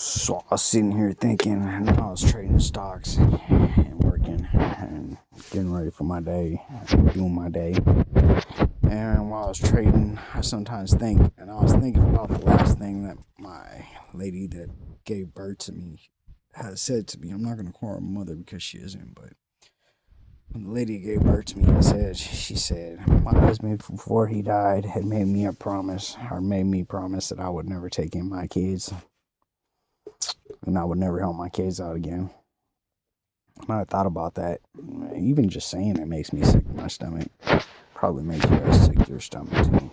So I was sitting here thinking, and I was trading stocks and working and getting ready for my day, doing my day. And while I was trading, I sometimes think, and I was thinking about the last thing that my lady that gave birth to me has said to me. I'm not going to call her mother because she isn't, but when the lady gave birth to me, she said, my husband, before he died, had made me a promise, or made me promise that I would never take in my kids and I would never help my kids out again. And I thought about that. Even just saying it makes me sick to my stomach. Probably makes you guys sick to your stomach too.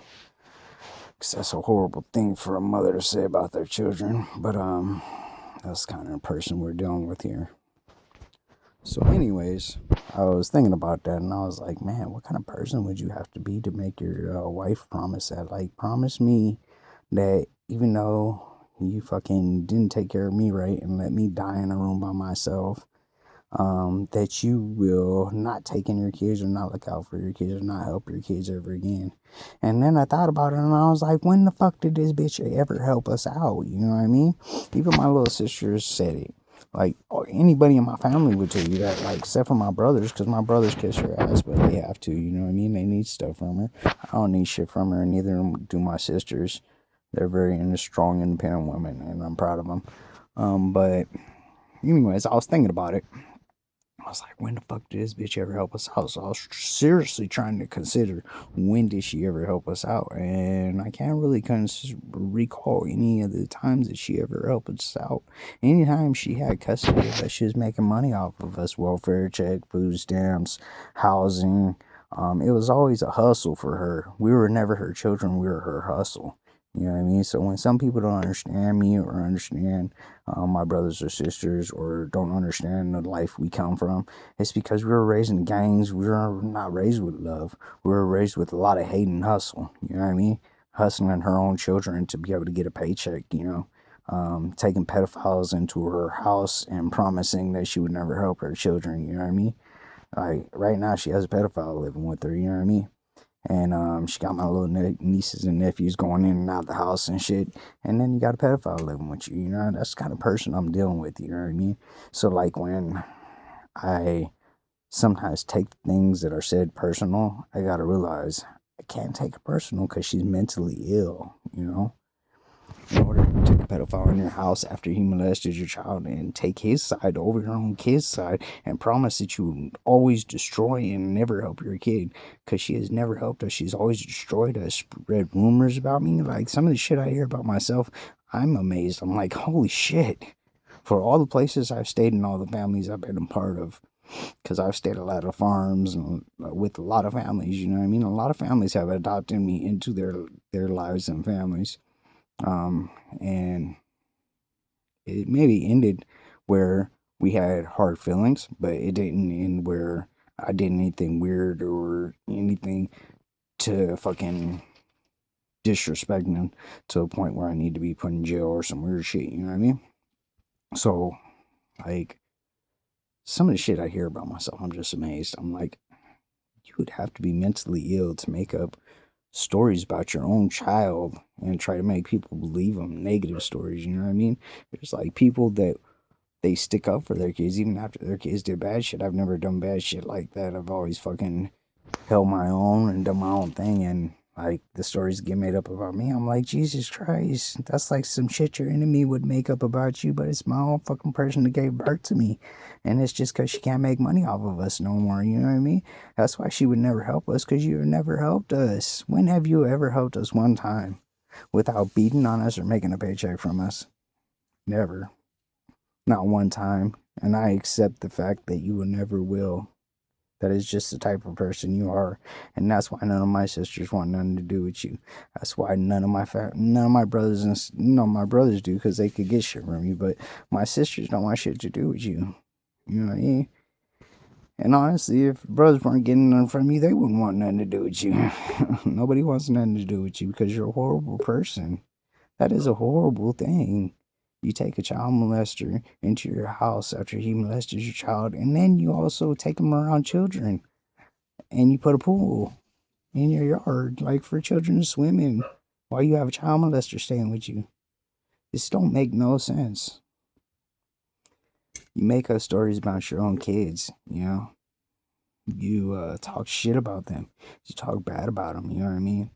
Because that's a horrible thing for a mother to say about their children. But that's kind of the person we're dealing with here. So anyways, I was thinking about that and I was like, man, what kind of person would you have to be to make your wife promise that? Like, promise me that even though you fucking didn't take care of me right and let me die in a room by myself, that you will not take in your kids or not look out for your kids or not help your kids ever again. And then I thought about it and I was like, when the fuck did this bitch ever help us out? You know what I mean? Even my little sisters said it. Like, anybody in my family would tell you that, like, except for my brothers, because my brothers kiss her ass, but they have to, you know what I mean? They need stuff from her. I don't need shit from her, and neither do my sisters. They're very strong, independent women, and I'm proud of them. But anyways, I was thinking about it. I was like, when the fuck did this bitch ever help us out? So I was seriously trying to consider, when did she ever help us out? And I can't really recall any of the times that she ever helped us out. Anytime she had custody of us, she was making money off of us: welfare check, food stamps, housing. It was always a hustle for her. We were never her children, we were her hustle. You know what I mean? So when some people don't understand me or understand my brothers or sisters, or don't understand the life we come from, it's because we were raised in gangs. We were not raised with love. We were raised with a lot of hate and hustle. You know what I mean? Hustling her own children to be able to get a paycheck, taking pedophiles into her house and promising that she would never help her children. You know what I mean? Like, right now, she has a pedophile living with her. You know what I mean? And she got my little nieces and nephews going in and out of the house and shit. And then you got a pedophile living with you. You know, that's the kind of person I'm dealing with. You know what I mean? So, like, when I sometimes take things that are said personal, I gotta realize I can't take it personal because she's mentally ill. You know, in order to take a pedophile in your house after he molested your child and take his side over your own kid's side and promise that you would always destroy and never help your kid, because she has never helped us. She's always destroyed us, spread rumors about me. Like, some of the shit I hear about myself, I'm amazed. I'm like, holy shit. For all the places I've stayed and all the families I've been a part of, because I've stayed at a lot of farms and with a lot of families, you know what I mean? A lot of families have adopted me into their lives and families. And it maybe ended where we had hard feelings, but it didn't end where I did anything weird or anything to fucking disrespect them to a point where I need to be put in jail or some weird shit, you know what I mean? So, like, some of the shit I hear about myself, I'm just amazed. I'm like, you would have to be mentally ill to make up stories about your own child and try to make people believe them, negative stories, you know what I mean? There's like people that they stick up for their kids even after their kids did bad shit. I've never done bad shit like that. I've always fucking held my own and done my own thing, and like the stories get made up about me. I'm like, Jesus Christ, that's like some shit your enemy would make up about you, but it's my own fucking person that gave birth to me. And it's just because she can't make money off of us no more, you know what I mean? That's why she would never help us, because you have never helped us. When have you ever helped us one time without beating on us or making a paycheck from us? Never. Not one time. And I accept the fact that you will never will. That is just the type of person you are, and that's why none of my sisters want nothing to do with you. That's why none of my brothers my brothers do, because they could get shit from you. But my sisters don't want shit to do with you. You know what I mean? And honestly, if brothers weren't getting nothing from you, they wouldn't want nothing to do with you. Nobody wants nothing to do with you because you're a horrible person. That is a horrible thing. You take a child molester into your house after he molested your child, and then you also take him around children, and you put a pool in your yard, like for children to swim in, while you have a child molester staying with you. This don't make no sense. You make up stories about your own kids, you know? You talk shit about them. You talk bad about them, you know what I mean?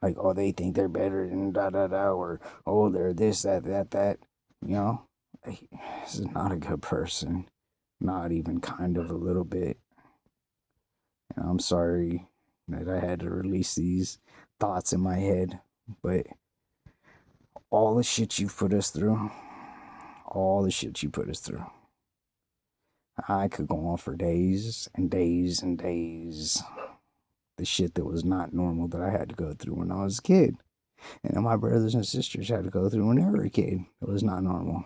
Like, oh, they think they're better than da da da, or oh, they're this, that, you know? Like, this is not a good person. Not even kind of a little bit. And I'm sorry that I had to release these thoughts in my head, but all the shit you put us through, all the shit you put us through. I could go on for days and days and days. The shit that was not normal that I had to go through when I was a kid. And that my brothers and sisters had to go through when they were a kid. It was not normal.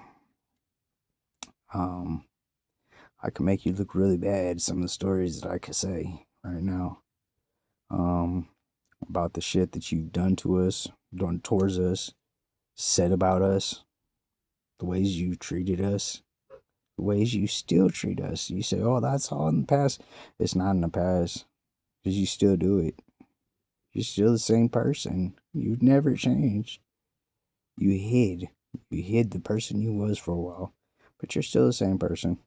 I could make you look really bad, some of the stories that I could say right now. About the shit that you've done to us, done towards us, said about us, the ways you treated us, the ways you still treat us. You say, oh, that's all in the past. It's not in the past, because you still do it. You're still the same person. You've never changed. You hid the person you was for a while, but you're still the same person.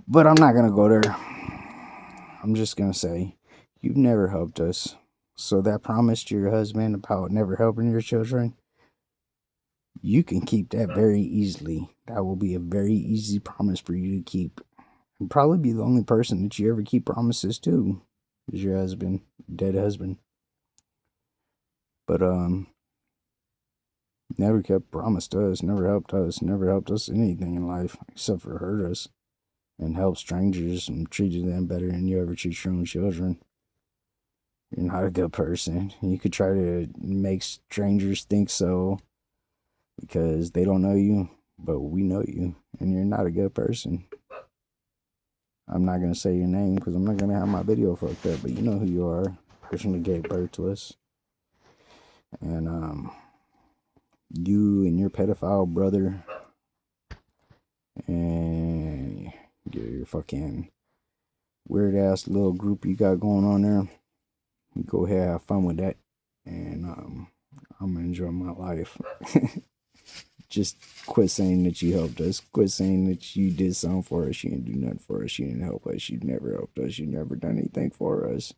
But I'm not gonna go there. I'm just gonna say, you've never helped us. So that promise to your husband about never helping your children, you can keep that very easily. That will be a very easy promise for you to keep. And probably be the only person that you ever keep promises to is your husband, dead husband. But never kept promise to us, never helped us anything in life except for hurt us and help strangers and treated them better than you ever treat your own children. You're not a good person. You could try to make strangers think so because they don't know you, but we know you, and you're not a good person. I'm not going to say your name because I'm not going to have my video fucked up, but you know who you are. Person that gave birth to us. And you and your pedophile brother and your fucking weird ass little group you got going on there, go ahead, have fun with that, and I'm gonna enjoy my life. Just quit saying that you helped us. Quit saying that you did something for us. You didn't do nothing for us. You didn't help us. You never helped us. You never done anything for us.